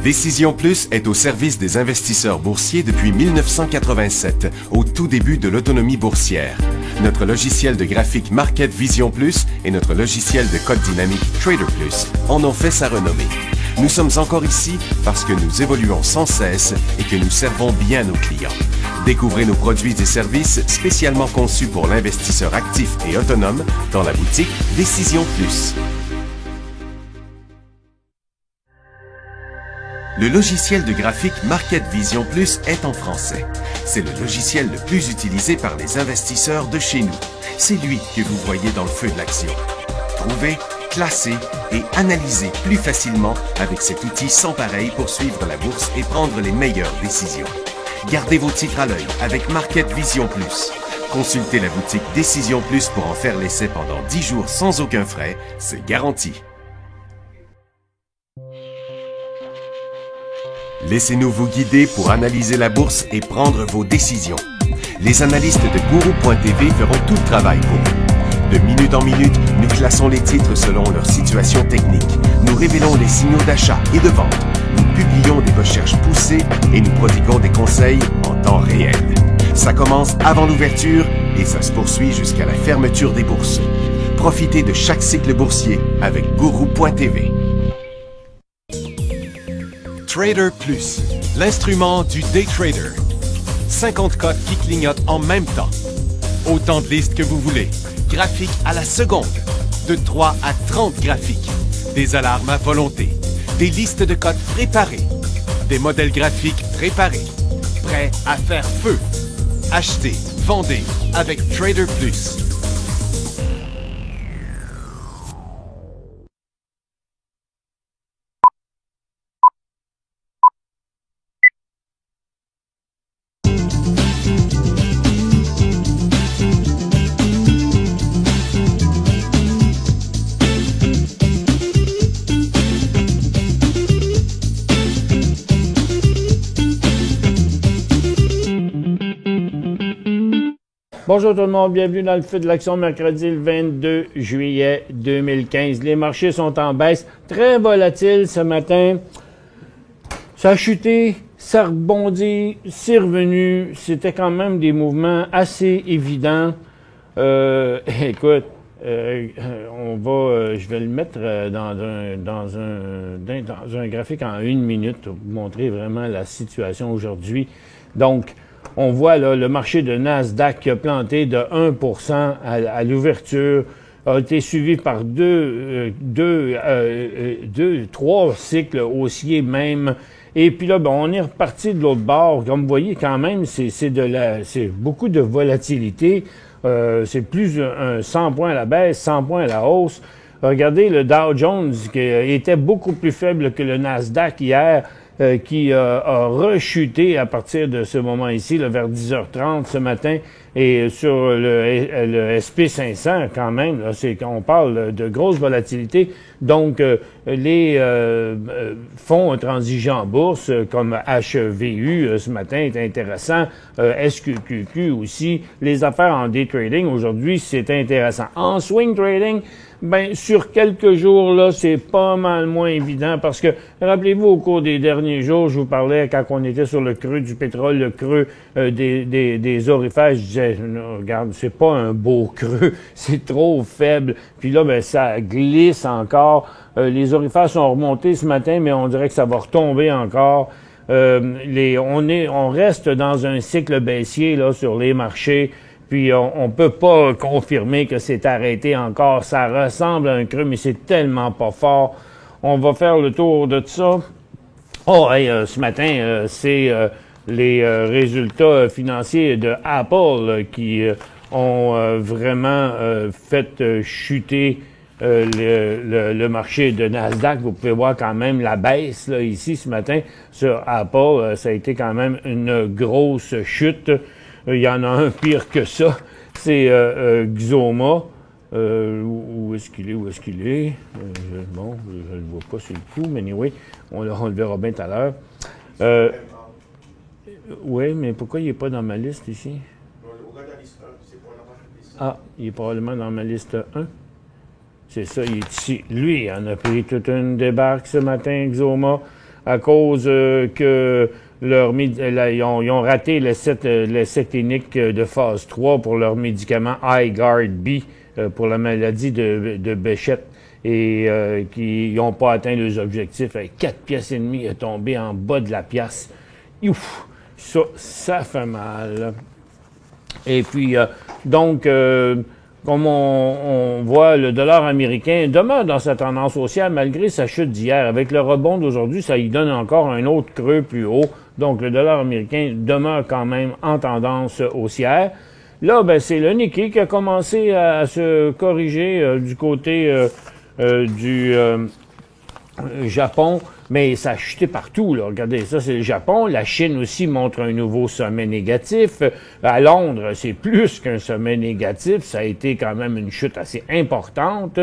Décision Plus est au service des investisseurs boursiers depuis 1987, au tout début de l'autonomie boursière. Notre logiciel de graphique Market Vision Plus et notre logiciel de code dynamique Trader Plus en ont fait sa renommée. Nous sommes encore ici parce que nous évoluons sans cesse et que nous servons bien nos clients. Découvrez nos produits et services spécialement conçus pour l'investisseur actif et autonome dans la boutique Décision Plus. Le logiciel de graphique Market Vision Plus est en français. C'est le logiciel le plus utilisé par les investisseurs de chez nous. C'est lui que vous voyez dans le feu de l'action. Trouvez, classez et analysez plus facilement avec cet outil sans pareil pour suivre la bourse et prendre les meilleures décisions. Gardez vos titres à l'œil avec Market Vision Plus. Consultez la boutique Décision Plus pour en faire l'essai pendant 10 jours sans aucun frais, c'est garanti. Laissez-nous vous guider pour analyser la bourse et prendre vos décisions. Les analystes de Guru.tv feront tout le travail pour vous. De minute en minute, nous classons les titres selon leur situation technique. Nous révélons les signaux d'achat et de vente. Nous publions des recherches poussées et nous prodiguons des conseils en temps réel. Ça commence avant l'ouverture et ça se poursuit jusqu'à la fermeture des bourses. Profitez de chaque cycle boursier avec Guru.tv. Trader Plus, l'instrument du day trader. 50 cotes qui clignotent en même temps. Autant de listes que vous voulez. Graphiques à la seconde. De 3 à 30 graphiques. Des alarmes à volonté. Des listes de cotes préparées. Des modèles graphiques préparés. Prêts à faire feu. Achetez, vendez avec Trader Plus. Bonjour tout le monde, bienvenue dans le feu de l'action mercredi le 22 juillet 2015. Les marchés sont en baisse, très volatiles ce matin. Ça a chuté, ça a rebondi, c'est revenu. C'était quand même des mouvements assez évidents. Écoute, je vais le mettre dans un graphique en 1 minute pour vous montrer vraiment la situation aujourd'hui. Donc, on voit là, le marché de Nasdaq qui a planté de 1% à l'ouverture, a été suivi par trois cycles haussiers même. Et puis là, on est reparti de l'autre bord. Comme vous voyez, quand même, c'est beaucoup de volatilité. C'est plus 100 points à la baisse, 100 points à la hausse. Regardez le Dow Jones qui était beaucoup plus faible que le Nasdaq hier. Qui a rechuté à partir de ce moment ici, là, vers 10h30 ce matin, et sur le SP500 quand même, là, on parle de grosse volatilité. Donc, les fonds transigents en bourse, comme HVU ce matin, est intéressant, SQQQ aussi. Les affaires en day trading aujourd'hui, c'est intéressant. En swing trading, sur quelques jours, là, c'est pas mal moins évident parce que, rappelez-vous, au cours des derniers jours, je vous parlais, quand on était sur le creux du pétrole, le creux des orifères, je disais, regarde, c'est pas un beau creux, c'est trop faible. Puis là, ça glisse encore. Les orifères sont remontés ce matin, mais on dirait que ça va retomber encore. On reste dans un cycle baissier, là, sur les marchés. Puis on peut pas confirmer que c'est arrêté encore. Ça ressemble à un creux, mais c'est tellement pas fort. On va faire le tour de ça. Ce matin, c'est les résultats financiers de Apple qui ont vraiment fait chuter le marché de Nasdaq. Vous pouvez voir quand même la baisse là, ici ce matin sur Apple. Ça a été quand même une grosse chute. Il y en a un pire que ça, c'est Xoma. Où est-ce qu'il est? Je le vois pas sur le coup, mais anyway, on le verra bien tout à l'heure. Oui, mais pourquoi il n'est pas dans ma liste ici? Ah, il est probablement dans ma liste 1. C'est ça, il est ici. Lui, il en a pris toute une débarque ce matin, Xoma. à cause que ils ont raté l'essai clinique de phase 3 pour leur médicament iGuard B pour la maladie de Behçet et qui n'ont pas atteint leurs objectifs. 4 pièces et demie est tombé en bas de la pièce. Ouf! Ça fait mal. Et puis, donc, comme on voit, le dollar américain demeure dans sa tendance haussière malgré sa chute d'hier. Avec le rebond d'aujourd'hui, ça y donne encore un autre creux plus haut. Donc, le dollar américain demeure quand même en tendance haussière. Là, ben, c'est le Nikkei qui a commencé à se corriger du côté du Japon, mais ça a chuté partout, là. Regardez, ça, c'est le Japon. La Chine aussi montre un nouveau sommet négatif. À Londres, c'est plus qu'un sommet négatif. Ça a été quand même une chute assez importante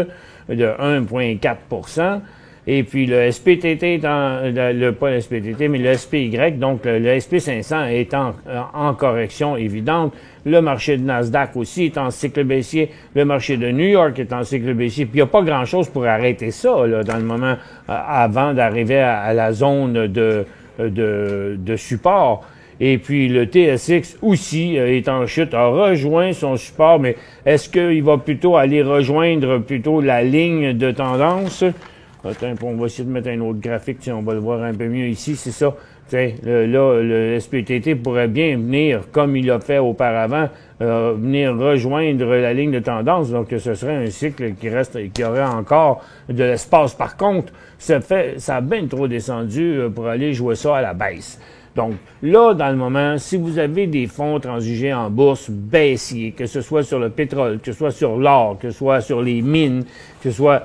de 1,4 %. Et puis le SPTT, pas le SPTT, mais le SPY, donc le SP500 est en correction évidente. Le marché de Nasdaq aussi est en cycle baissier. Le marché de New York est en cycle baissier. Puis il n'y a pas grand-chose pour arrêter ça là, dans le moment avant d'arriver à la zone de support. Et puis le TSX aussi est en chute, a rejoint son support, mais est-ce qu'il va plutôt aller rejoindre plutôt la ligne de tendance? Attends, on va essayer de mettre un autre graphique, on va le voir un peu mieux ici, c'est ça. Là, le SPTT pourrait bien venir, comme il l'a fait auparavant, venir rejoindre la ligne de tendance. Donc, ce serait un cycle qui aurait encore de l'espace. Par contre, ça a bien trop descendu pour aller jouer ça à la baisse. Donc, là, dans le moment, si vous avez des fonds transigés en bourse baissiers, que ce soit sur le pétrole, que ce soit sur l'or, que ce soit sur les mines, que ce soit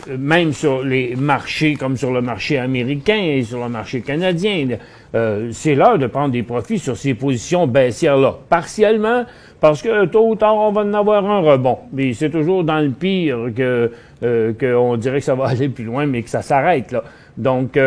même sur les marchés comme sur le marché américain et sur le marché canadien, c'est l'heure de prendre des profits sur ces positions baissières-là. Partiellement, parce que tôt ou tard, on va en avoir un rebond. Mais c'est toujours dans le pire qu'on dirait que ça va aller plus loin, mais que ça s'arrête là. Donc,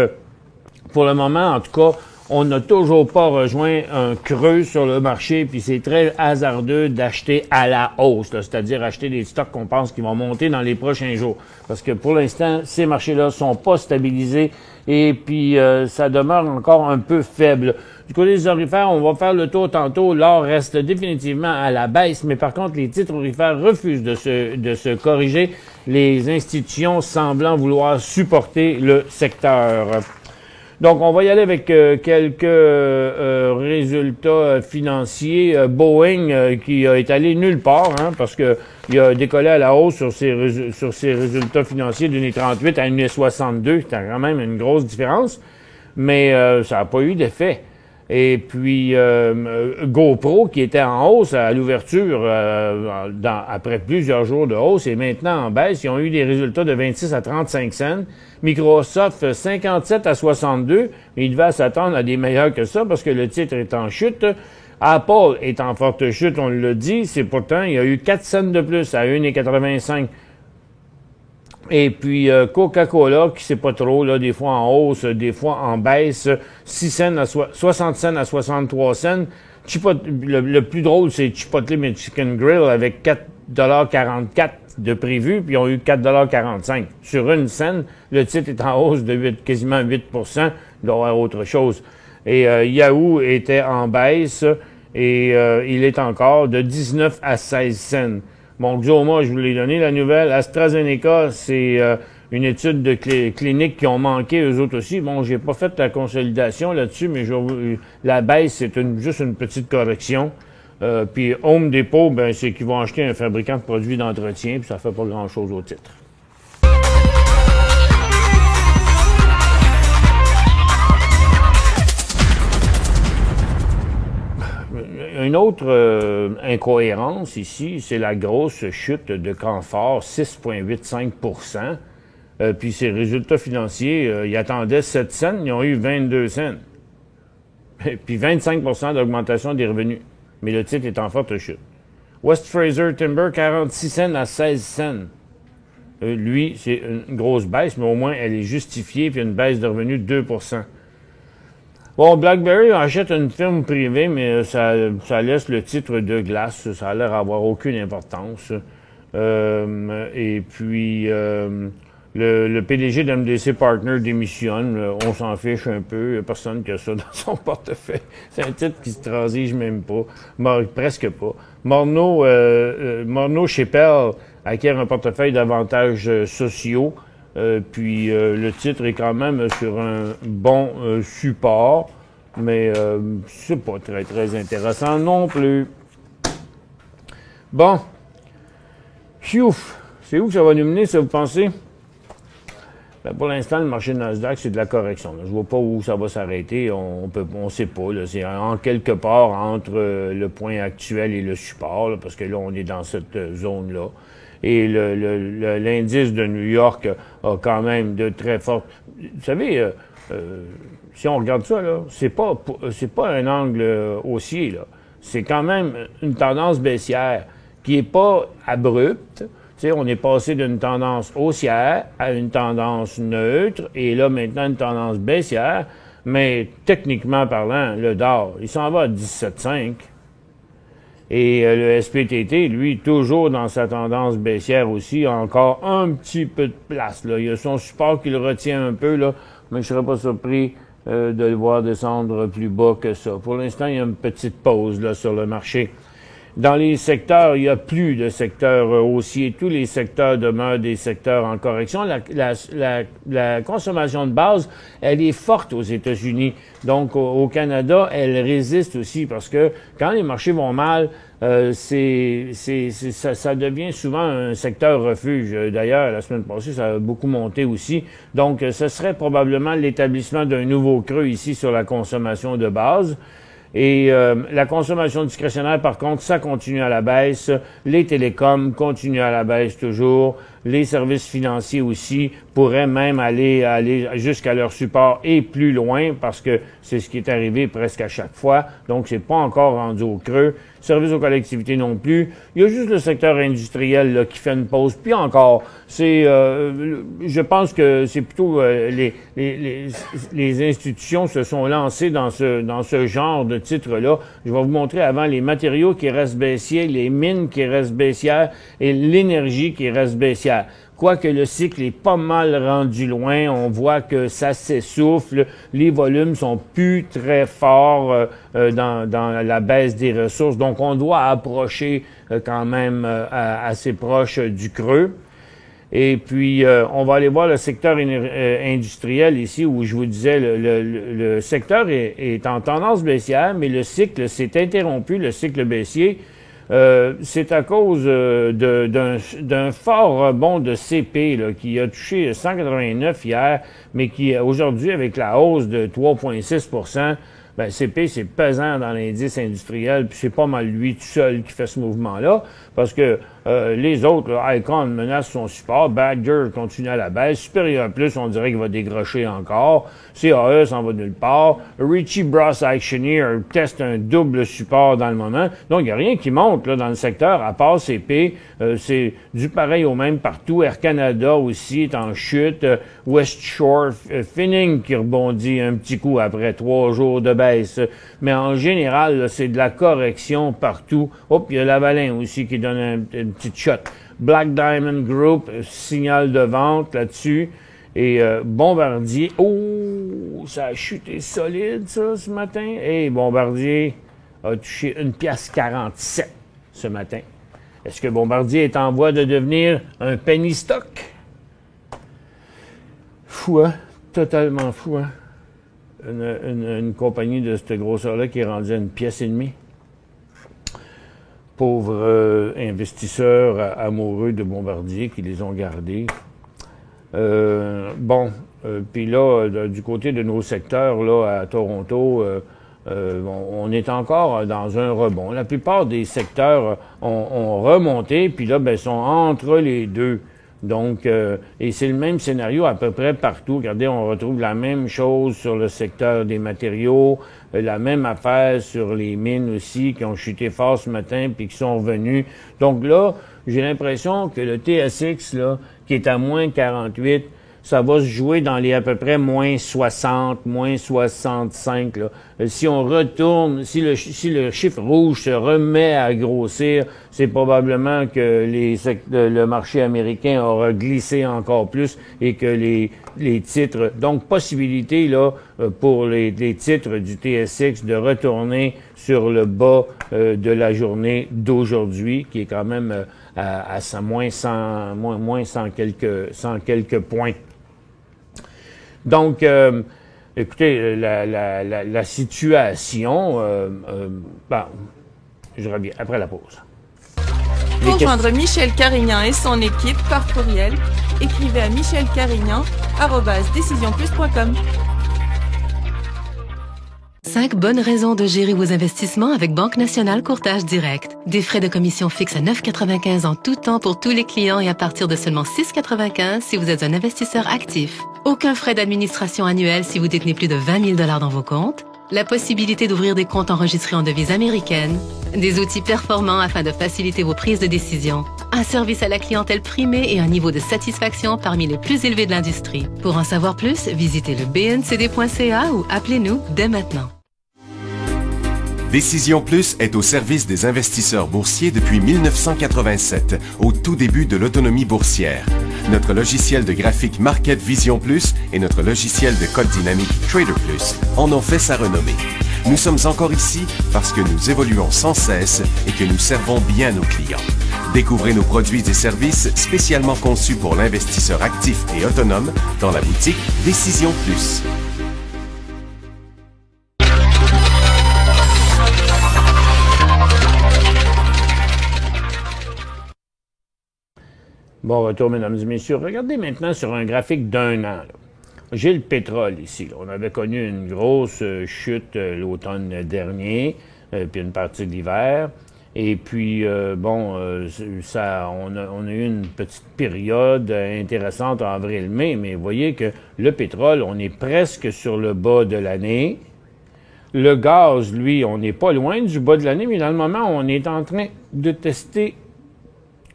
pour le moment, en tout cas, on n'a toujours pas rejoint un creux sur le marché, puis c'est très hasardeux d'acheter à la hausse, c'est-à-dire acheter des stocks qu'on pense qui vont monter dans les prochains jours. Parce que pour l'instant, ces marchés-là sont pas stabilisés et puis ça demeure encore un peu faible. Du côté des orifères, on va faire le tour tantôt. L'or reste définitivement à la baisse, mais par contre, les titres orifères refusent de se corriger, les institutions semblant vouloir supporter le secteur. Donc, on va y aller avec quelques résultats financiers. Boeing qui est allé nulle part, parce que il a décollé à la hausse sur ses résultats financiers d'1,38 à 1,62. C'était quand même une grosse différence, mais ça n'a pas eu d'effet. Et puis, GoPro, qui était en hausse à l'ouverture après plusieurs jours de hausse, est maintenant en baisse. Ils ont eu des résultats de 26 à 35 cents. Microsoft, 57 à 62. Mais il devait s'attendre à des meilleurs que ça parce que le titre est en chute. Apple est en forte chute, on l'a dit. C'est pourtant, il y a eu 4 cents de plus à 1,85. Et puis Coca-Cola, qui c'est pas trop, là, des fois en hausse, des fois en baisse, 60 cents à 63 cents. Le plus drôle, c'est Chipotle Mexican Grill avec 4,44 $ de prévu, puis ils ont eu 4,45 $ sur une scène. Le titre est en hausse de quasiment 8 %. Il doit y avoir autre chose. Et Yahoo était en baisse et il est encore de 19 à 16 cents. Bon, Xoma, je vous l'ai donné la nouvelle. AstraZeneca, c'est une étude de clinique qui ont manqué eux autres aussi. Bon, j'ai pas fait la consolidation là-dessus, mais la baisse, c'est juste une petite correction. Puis Home Depot, ben, c'est qu'ils vont acheter un fabricant de produits d'entretien, puis ça fait pas grand-chose au titre. Une autre incohérence ici, c'est la grosse chute de Canfor, 6,85 %. Puis ses résultats financiers, ils attendaient 7 cents, ils ont eu 22 cents. Puis 25 % d'augmentation des revenus. Mais le titre est en forte chute. West Fraser Timber, 46 cents à 16 cents. Lui, c'est une grosse baisse, mais au moins elle est justifiée, puis une baisse de revenus de 2 %. Bon, BlackBerry achète une firme privée, mais ça laisse le titre de glace. Ça a l'air d'avoir aucune importance. Et puis, Le PDG d'MDC Partners démissionne. On s'en fiche un peu. Il n'y a personne qui a ça dans son portefeuille. C'est un titre qui se transige même pas. Presque pas. Morneau chez Pell acquiert un portefeuille d'avantages sociaux. Puis le titre est quand même sur un bon support. Mais c'est pas très, très intéressant non plus. Bon. Piouf. C'est où que ça va nous mener, ça, vous pensez? Ben, pour l'instant, le marché Nasdaq, c'est de la correction. Là. Je vois pas où ça va s'arrêter. On sait pas. C'est en quelque part entre le point actuel et le support, là, parce que là, on est dans cette zone-là. Et l'indice de New York a quand même de très fortes... Vous savez, si on regarde ça, là, c'est pas un angle haussier, là. C'est quand même une tendance baissière qui est pas abrupte. T'sais, on est passé d'une tendance haussière à une tendance neutre, et là, maintenant, une tendance baissière. Mais techniquement parlant, le DAR, il s'en va à 17,5. Et le SPTT, lui, toujours dans sa tendance baissière aussi, a encore un petit peu de place, là. Il y a son support qui le retient un peu, là, mais je serais pas surpris de le voir descendre plus bas que ça. Pour l'instant, il y a une petite pause, là, sur le marché. Dans les secteurs, il n'y a plus de secteurs haussiers. Tous les secteurs demeurent des secteurs en correction. La consommation de base, elle est forte aux États-Unis. Donc, au Canada, elle résiste aussi parce que quand les marchés vont mal, ça devient souvent un secteur refuge. D'ailleurs, la semaine passée, ça a beaucoup monté aussi. Donc, ce serait probablement l'établissement d'un nouveau creux ici sur la consommation de base. Et la consommation discrétionnaire, par contre, ça continue à la baisse. Les télécoms continuent à la baisse toujours. Les services financiers aussi pourraient même aller jusqu'à leur support et plus loin, parce que c'est ce qui est arrivé presque à chaque fois. Donc, c'est pas encore rendu au creux. Services aux collectivités non plus. Il y a juste le secteur industriel là, qui fait une pause. Puis encore, je pense que c'est plutôt les institutions se sont lancées dans ce genre de titre-là. Je vais vous montrer avant les matériaux qui restent baissiers, les mines qui restent baissières et l'énergie qui reste baissière. Quoique le cycle est pas mal rendu loin, on voit que ça s'essouffle, les volumes sont plus très forts dans la baisse des ressources, donc on doit approcher quand même assez proche du creux. Et puis, on va aller voir le secteur industriel ici, où je vous disais, le secteur est en tendance baissière, mais le cycle s'est interrompu, le cycle baissier. C'est à cause d'un fort rebond de CP là, qui a touché 189 hier, mais qui aujourd'hui, avec la hausse de 3,6 ben, CP, c'est pesant dans l'indice industriel, puis c'est pas mal lui tout seul qui fait ce mouvement-là, parce que les autres, là, Icon menace son support, Badger continue à la baisse, Superior Plus, on dirait qu'il va décrocher encore, CAE s'en va nulle part, Ritchie Bros Actionnaire teste un double support dans le moment, donc il n'y a rien qui monte là, dans le secteur, à part CP, c'est du pareil au même partout, Air Canada aussi est en chute, West Shore Finning qui rebondit un petit coup après 3 jours de baisse, mais en général, là, c'est de la correction partout. Hop, il y a Lavalin aussi qui donne une petite shot. Black Diamond Group, signal de vente là-dessus. Et Bombardier, oh, ça a chuté solide, ça, ce matin. Et Bombardier a touché 1,47$ ce matin. Est-ce que Bombardier est en voie de devenir un penny stock? Fou, hein? Totalement fou, hein? Une compagnie de cette grosseur-là qui est rendue à 1,5$. Pauvres investisseurs amoureux de Bombardier qui les ont gardés. Puis là, du côté de nos secteurs, là, à Toronto, on est encore dans un rebond. La plupart des secteurs ont remonté, puis là, ben, sont entre les deux. Donc, et c'est le même scénario à peu près partout. Regardez, on retrouve la même chose sur le secteur des matériaux, la même affaire sur les mines aussi, qui ont chuté fort ce matin puis qui sont revenus. Donc là, j'ai l'impression que le TSX, là, qui est à moins 48, ça va se jouer dans les à peu près moins 60, moins 65. Là. Si on retourne, si le chiffre rouge se remet à grossir, c'est probablement que le marché américain aura glissé encore plus et que les titres, donc possibilité là pour les titres du TSX de retourner sur le bas de la journée d'aujourd'hui, qui est quand même à moins 100 quelques points. Donc, écoutez, la situation, je reviens après la pause. Pour joindre Michel Carignan et son équipe par courriel, écrivez à michelcarignan@decisionplus.com. 5 bonnes raisons de gérer vos investissements avec Banque Nationale Courtage Direct. Des frais de commission fixes à 9,95 en tout temps pour tous les clients et à partir de seulement 6,95 si vous êtes un investisseur actif. Aucun frais d'administration annuel si vous détenez plus de 20 000 $ dans vos comptes. La possibilité d'ouvrir des comptes enregistrés en devise américaine. Des outils performants afin de faciliter vos prises de décision. Un service à la clientèle primé et un niveau de satisfaction parmi les plus élevés de l'industrie. Pour en savoir plus, visitez le bncd.ca ou appelez-nous dès maintenant. Décision Plus est au service des investisseurs boursiers depuis 1987, au tout début de l'autonomie boursière. Notre logiciel de graphique Market Vision Plus et notre logiciel de code dynamique Trader Plus en ont fait sa renommée. Nous sommes encore ici parce que nous évoluons sans cesse et que nous servons bien nos clients. Découvrez nos produits et services spécialement conçus pour l'investisseur actif et autonome dans la boutique Décision Plus. Bon retour, mesdames et messieurs. Regardez maintenant sur un graphique d'un an. J'ai le pétrole ici. Là. On avait connu une grosse chute l'automne dernier, puis une partie de l'hiver. Et puis, on a eu une petite période intéressante en avril-mai, mais vous voyez que le pétrole, on est presque sur le bas de l'année. Le gaz, lui, on n'est pas loin du bas de l'année, mais dans le moment, on est en train de tester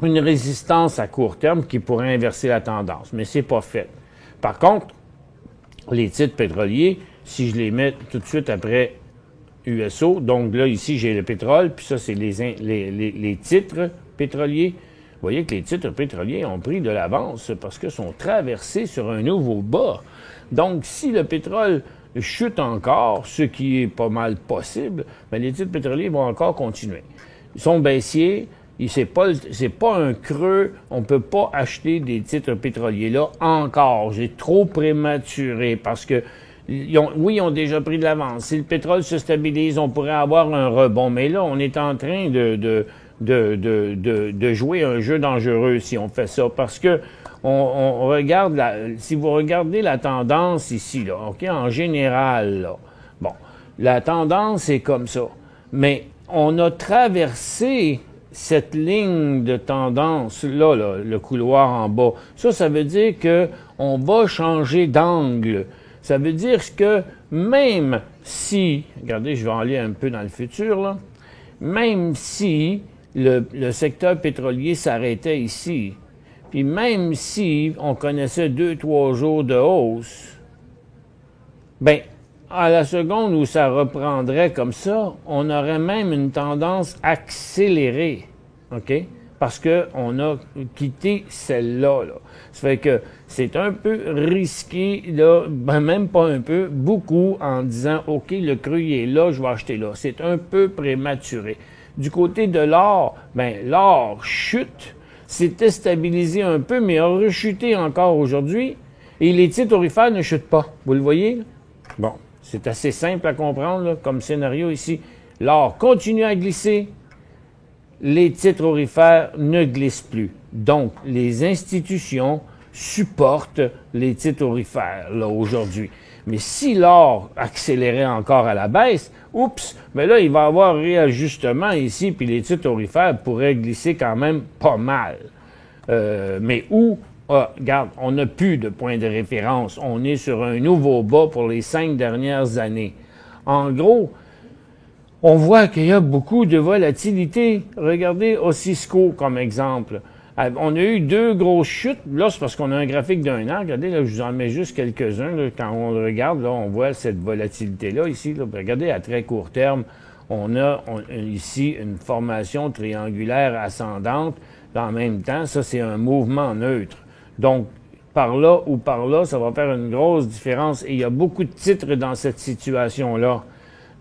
une résistance à court terme qui pourrait inverser la tendance, mais c'est pas fait. Par contre, les titres pétroliers, si je les mets tout de suite après USO, donc là, ici, j'ai le pétrole, puis ça, c'est les titres pétroliers. Vous voyez que les titres pétroliers ont pris de l'avance parce qu'ils sont traversés sur un nouveau bas. Donc, si le pétrole chute encore, ce qui est pas mal possible, bien, les titres pétroliers vont encore continuer. Ils sont baissiers. C'est pas un creux, on peut pas acheter des titres pétroliers là encore. J'ai trop prématuré parce que ils ont déjà pris de l'avance. Si le pétrole se stabilise, on pourrait avoir un rebond. Mais là, on est en train de jouer un jeu dangereux si on fait ça. Parce que on regarde si vous regardez la tendance ici, là, OK, en général, là, bon, la tendance est comme ça. Mais on a traversé cette ligne de tendance-là, là, le couloir en bas, ça veut dire qu'on va changer d'angle. Ça veut dire que même si, regardez, je vais aller un peu dans le futur, là, même si le secteur pétrolier s'arrêtait ici, puis même si on connaissait 2-3 jours de hausse, bien, à la seconde où ça reprendrait comme ça, on aurait même une tendance accélérée, OK? Parce qu'on a quitté celle-là. Là. Ça fait que c'est un peu risqué, là, ben même pas un peu, beaucoup, en disant, OK, le creux il est là, je vais acheter là. C'est un peu prématuré. Du côté de l'or, ben l'or chute, s'était stabilisé un peu, mais a rechuté encore aujourd'hui, et les titres aurifères ne chutent pas. Vous le voyez? Là? Bon. C'est assez simple à comprendre là, comme scénario ici. L'or continue à glisser, les titres aurifères ne glissent plus. Donc, les institutions supportent les titres aurifères là aujourd'hui. Mais si l'or accélérait encore à la baisse, oups, mais là, il va y avoir un réajustement ici, puis les titres aurifères pourraient glisser quand même pas mal. Mais où? Regarde, on n'a plus de point de référence. On est sur un nouveau bas pour les 5 dernières années. En gros, on voit qu'il y a beaucoup de volatilité. Regardez Cisco comme exemple. On a eu 2 grosses chutes. Là, c'est parce qu'on a un graphique d'1 an. Regardez, là, je vous en mets juste quelques-uns. Là. Quand on le regarde, là, on voit cette volatilité-là ici. Là. Regardez, à très court terme, on a ici une formation triangulaire ascendante. En même temps, ça, c'est un mouvement neutre. Donc, par là ou par là, ça va faire une grosse différence. Et il y a beaucoup de titres dans cette situation-là.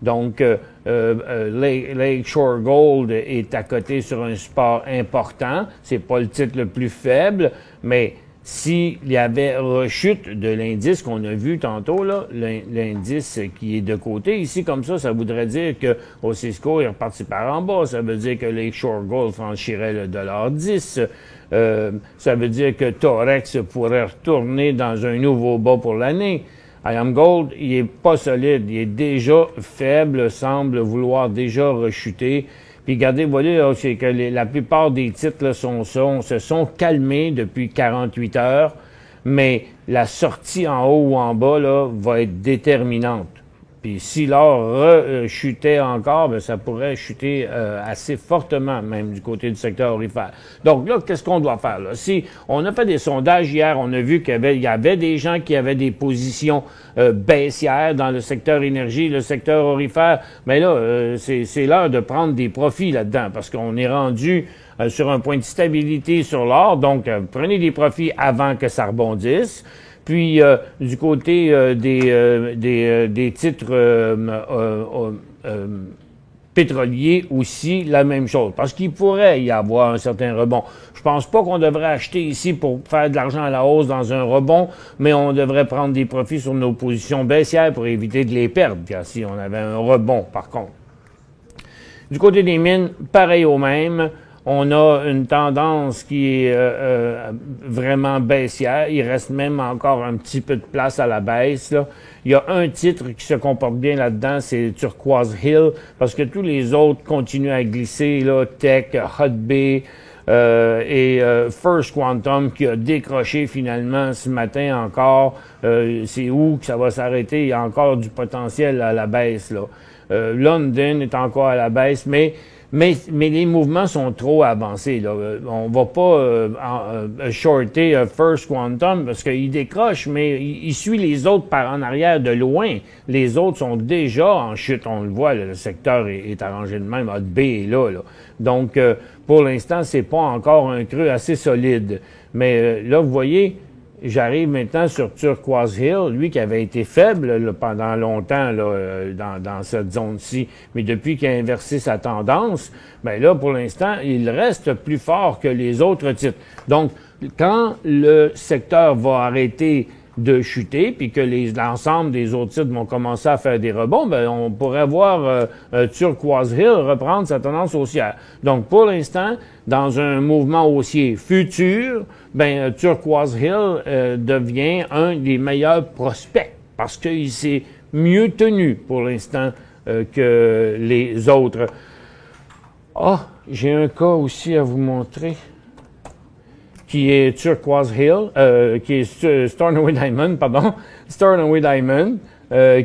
Donc, Lakeshore Gold est à côté sur un support important. C'est pas le titre le plus faible, mais s'il y avait rechute de l'indice qu'on a vu tantôt, là, l'indice qui est de côté ici, comme ça voudrait dire que Osisko est reparti par en bas. Ça veut dire que Lakeshore Gold franchirait le $10. Ça veut dire que Torex pourrait retourner dans un nouveau bas pour l'année. IAM Gold, il est pas solide, il est déjà faible, semble vouloir déjà rechuter. Puis regardez, vous voyez, là, c'est que la plupart des titres là, se sont calmés depuis 48 heures, mais la sortie en haut ou en bas là, va être déterminante. Puis si l'or chutait encore, bien, ça pourrait chuter assez fortement, même du côté du secteur aurifère. Donc là, qu'est-ce qu'on doit faire? Là? Si on a fait des sondages hier, on a vu qu'il y avait des gens qui avaient des positions baissières dans le secteur énergie, le secteur aurifère. Mais là, c'est l'heure de prendre des profits là-dedans, parce qu'on est rendu sur un point de stabilité sur l'or. Donc, prenez des profits avant que ça rebondisse. Puis, du côté des titres pétroliers aussi, la même chose. Parce qu'il pourrait y avoir un certain rebond. Je pense pas qu'on devrait acheter ici pour faire de l'argent à la hausse dans un rebond, mais on devrait prendre des profits sur nos positions baissières pour éviter de les perdre, car si on avait un rebond, par contre. Du côté des mines, pareil au même. On a une tendance qui est vraiment baissière. Il reste même encore un petit peu de place à la baisse, là. Il y a un titre qui se comporte bien là-dedans, c'est Turquoise Hill, parce que tous les autres continuent à glisser, là, Tech, Hut Bay et First Quantum qui a décroché finalement ce matin encore. C'est où que ça va s'arrêter? Il y a encore du potentiel à la baisse, là. London est encore à la baisse, mais les mouvements sont trop avancés, là. On va pas shorter First Quantum parce qu'il décroche, mais il suit les autres par en arrière de loin. Les autres sont déjà en chute, on le voit, là, le secteur est arrangé de même, Hot Bay est là. Donc, pour l'instant, c'est pas encore un creux assez solide. Mais là, vous voyez, j'arrive maintenant sur Turquoise Hill, lui qui avait été faible là, pendant longtemps là, dans cette zone-ci, mais depuis qu'il a inversé sa tendance, ben là, pour l'instant, il reste plus fort que les autres titres. Donc, quand le secteur va arrêter de chuter, puis que l'ensemble des autres titres vont commencer à faire des rebonds, ben on pourrait voir Turquoise Hill reprendre sa tendance haussière. Donc, pour l'instant, dans un mouvement haussier futur, ben Turquoise Hill devient un des meilleurs prospects parce qu'il s'est mieux tenu pour l'instant que les autres. Ah, j'ai un cas aussi à vous montrer qui est Turquoise Hill, qui est Stornoway Diamond, Stornoway Diamond,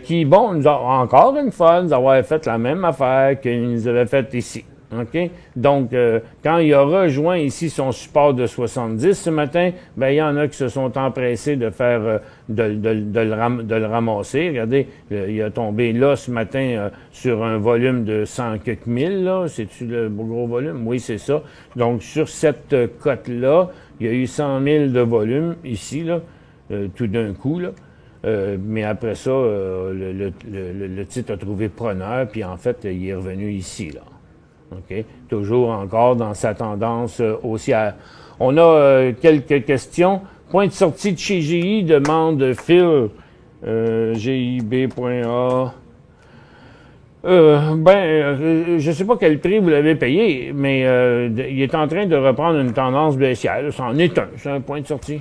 qui, bon, nous a encore une fois nous avoir fait la même affaire qu'il nous avait fait ici. OK? Donc, quand il a rejoint ici son support de 70 ce matin, ben il y en a qui se sont empressés de faire de le ramasser. Regardez, il a tombé là ce matin sur un volume de 100 quelques mille, là. C'est-tu le gros volume? Oui, c'est ça. Donc, sur cette cote-là, il y a eu 100 000 de volume ici, là, tout d'un coup, là. Mais après ça, le titre a trouvé preneur, puis en fait, il est revenu ici, là. OK? Toujours encore dans sa tendance haussière. On a quelques questions. Point de sortie de chez GI, demande Phil. GIB.A. Je sais pas quel prix vous l'avez payé, mais il est en train de reprendre une tendance baissière. C'en est un. C'est un point de sortie.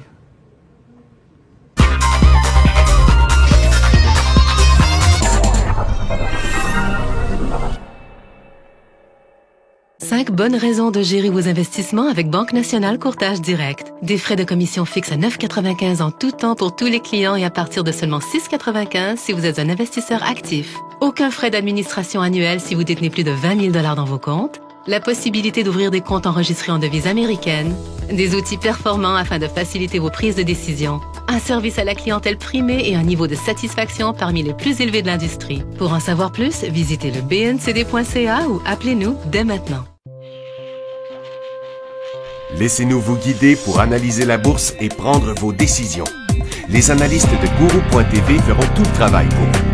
Cinq bonnes raisons de gérer vos investissements avec Banque Nationale Courtage Direct. Des frais de commission fixes à 9,95 en tout temps pour tous les clients et à partir de seulement 6,95 si vous êtes un investisseur actif. Aucun frais d'administration annuel si vous détenez plus de 20 000 $ dans vos comptes. la possibilité d'ouvrir des comptes enregistrés en devise américaine, des outils performants afin de faciliter vos prises de décision, un service à la clientèle primé et un niveau de satisfaction parmi les plus élevés de l'industrie. Pour en savoir plus, visitez le bncd.ca ou appelez-nous dès maintenant. Laissez-nous vous guider pour analyser la bourse et prendre vos décisions. Les analystes de Guru.tv feront tout le travail pour vous.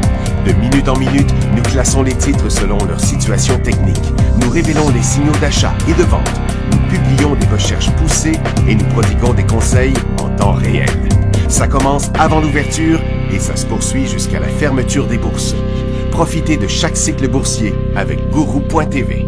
De minute en minute, nous classons les titres selon leur situation technique. Nous révélons les signaux d'achat et de vente. Nous publions des recherches poussées et nous prodiguons des conseils en temps réel. Ça commence avant l'ouverture et ça se poursuit jusqu'à la fermeture des bourses. Profitez de chaque cycle boursier avec Guru.tv.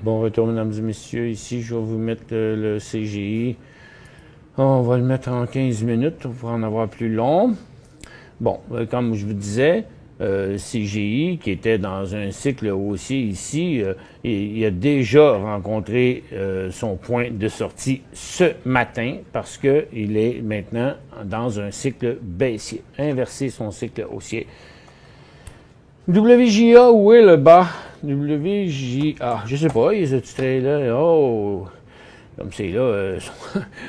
Bon retour, mesdames et messieurs. Ici, je vais vous mettre le CGI. On va le mettre en 15 minutes pour en avoir plus long. Bon, comme je vous disais, CGI, qui était dans un cycle haussier ici, il a déjà rencontré son point de sortie ce matin parce qu'il est maintenant dans un cycle baissier, inversé son cycle haussier. WJA, où est le bas? WJA, je sais pas, ils ont tué là. Oh, comme c'est là,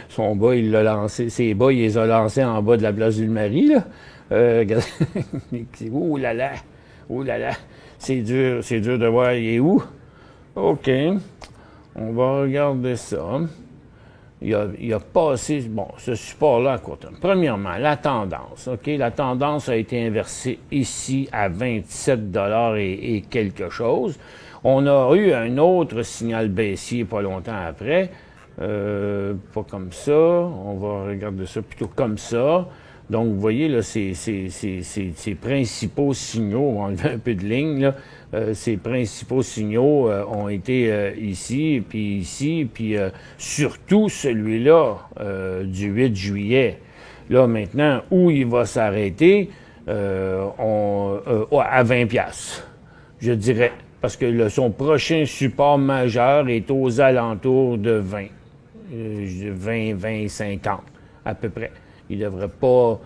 son bas, il l'a lancé, ses bas, il les a lancés en bas de la place du Marie, là. Ouh là là, c'est dur de voir, il est où? OK, on va regarder ça. Il a passé, bon, ce support-là à court terme. Premièrement, la tendance, OK? La tendance a été inversée ici à 27 $ et quelque chose. On a eu un autre signal baissier pas longtemps après. Pas comme ça. On va regarder ça plutôt comme ça. Donc, vous voyez, là, ces principaux signaux, on va enlever un peu de ligne, là. Ces principaux signaux ont été ici, puis surtout celui-là du 8 juillet. Là, maintenant, où il va s'arrêter, à 20$, je dirais, parce que son prochain support majeur est aux alentours de 20, 50, à peu près. Il devrait pas...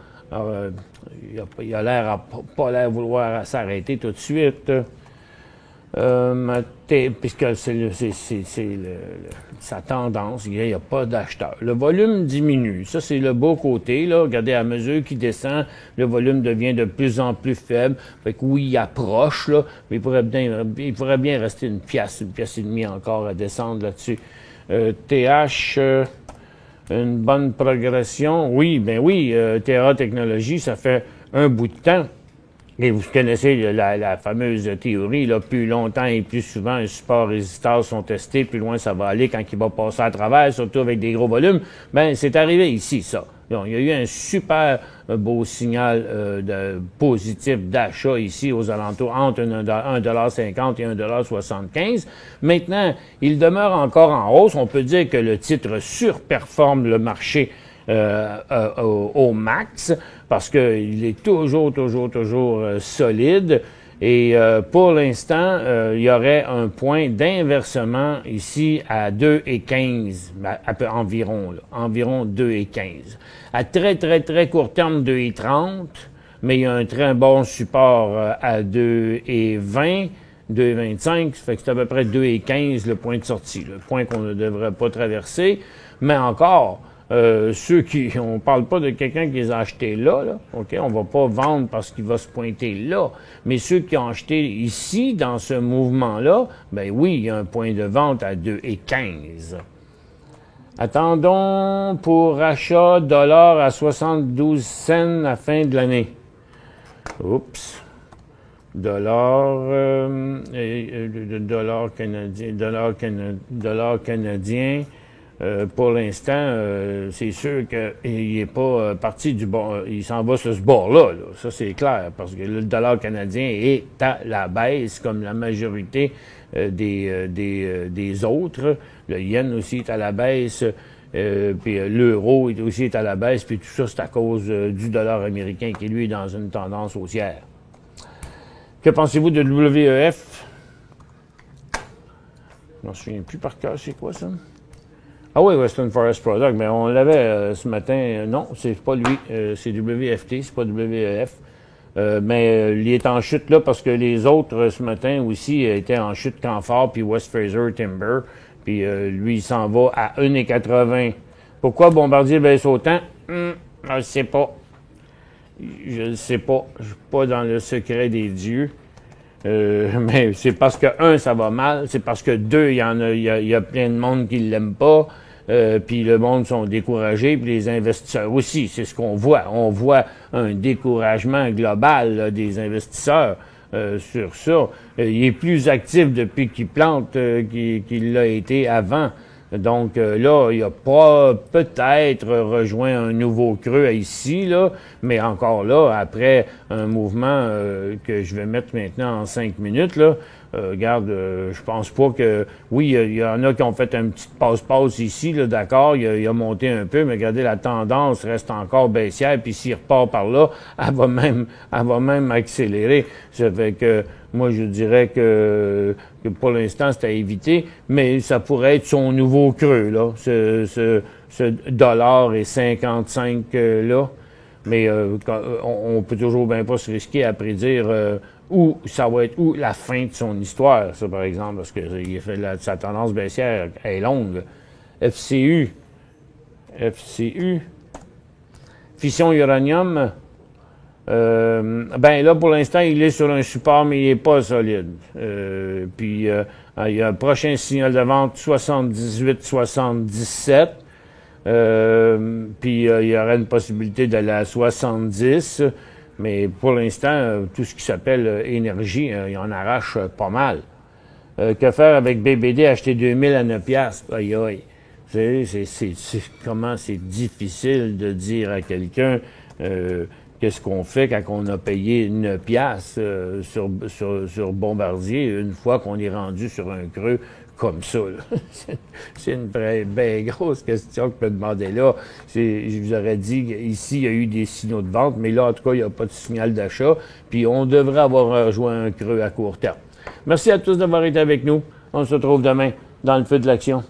il a l'air pas l'air vouloir s'arrêter tout de suite. Puisque c'est sa tendance, il n'y a pas d'acheteurs. Le volume diminue. Ça, c'est le beau côté, là. Regardez, à mesure qu'il descend, le volume devient de plus en plus faible. Fait que oui, il approche, là, mais il pourrait bien rester une pièce et demie encore à descendre là-dessus. TH, une bonne progression. Oui, ben oui, TRA Technologies, ça fait un bout de temps. Et vous connaissez la fameuse théorie, là, plus longtemps et plus souvent un support résistant sont testés, plus loin ça va aller quand il va passer à travers, surtout avec des gros volumes. Ben, c'est arrivé ici, ça. Donc, il y a eu un super beau signal positif d'achat ici aux alentours entre 1,50 $ et 1,75 $. Maintenant, il demeure encore en hausse. On peut dire que le titre surperforme le marché au max parce qu'il est toujours solide. Et pour l'instant, il y aurait un point d'inversement ici à 2,15, environ 2,15. À très court terme, 2,30, mais il y a un très bon support à 2,20, 2,25, ça fait que c'est à peu près 2,15 le point de sortie, le point qu'on ne devrait pas traverser, mais encore... on parle pas de quelqu'un qui les a achetés là, OK? On va pas vendre parce qu'il va se pointer là. Mais ceux qui ont acheté ici, dans ce mouvement-là, ben oui, il y a un point de vente à 2,15. Attendons pour achat dollar à 72 cents à la fin de l'année. Oups. Dollar canadien. Pour l'instant, c'est sûr qu'il n'est pas parti du bord. Il s'en va sur ce bord-là. Là. Ça, c'est clair, parce que le dollar canadien est à la baisse, comme la majorité des autres. Le yen aussi est à la baisse, puis l'euro aussi est à la baisse, puis tout ça, c'est à cause du dollar américain qui, lui, est dans une tendance haussière. Que pensez-vous de WEF? Je ne m'en souviens plus par cœur, c'est quoi ça? Ah oui, Western Forest Product, mais on l'avait ce matin. Non, c'est pas lui. C'est WFT, c'est pas WEF. Mais il est en chute là parce que les autres ce matin aussi étaient en chute Canfor puis West Fraser Timber. Puis lui, il s'en va à 1,80. Pourquoi Bombardier baisse autant? Je ne sais pas. Je ne sais pas. Je suis pas dans le secret des dieux. Mais c'est parce que, un, ça va mal. C'est parce que, deux, il y a plein de monde qui ne l'aiment pas. Puis le monde sont découragés, puis les investisseurs aussi. C'est ce qu'on voit. On voit un découragement global là, des investisseurs sur ça. Il est plus actif depuis qu'il plante qu'il l'a été avant. Donc là, il a pas peut-être rejoint un nouveau creux ici, là, mais encore là, après un mouvement que je vais mettre maintenant en 5 minutes, là, regarde, je pense pas que... Oui, il y en a qui ont fait un petit passe-passe ici, là, d'accord, il a monté un peu, mais regardez, la tendance reste encore baissière, puis s'il repart par là, elle va même accélérer. Ça fait que moi, je dirais que pour l'instant, c'est à éviter, mais ça pourrait être son nouveau creux, là, ce $1,55 là. Mais on peut toujours bien pas se risquer à prédire où ça va être, où la fin de son histoire, ça, par exemple, parce que sa tendance baissière est longue. FCU, fission uranium, ben là, pour l'instant, il est sur un support, mais il n'est pas solide. Puis, il y a un prochain signal de vente 78-77. Puis, il y aurait une possibilité d'aller à 70. Mais pour l'instant, tout ce qui s'appelle énergie, il en arrache pas mal. Que faire avec BBD, acheter 2000 à 9 piastres? Aïe, aïe. Comment c'est difficile de dire à quelqu'un qu'est-ce qu'on fait quand on a payé 9 piastres sur Bombardier une fois qu'on est rendu sur un creux comme ça. C'est une bien grosse question que je me demandais là. Je vous aurais dit ici, il y a eu des signaux de vente, mais là, en tout cas, il n'y a pas de signal d'achat. Puis on devrait avoir rejoint un creux à court terme. Merci à tous d'avoir été avec nous. On se retrouve demain dans le feu de l'action.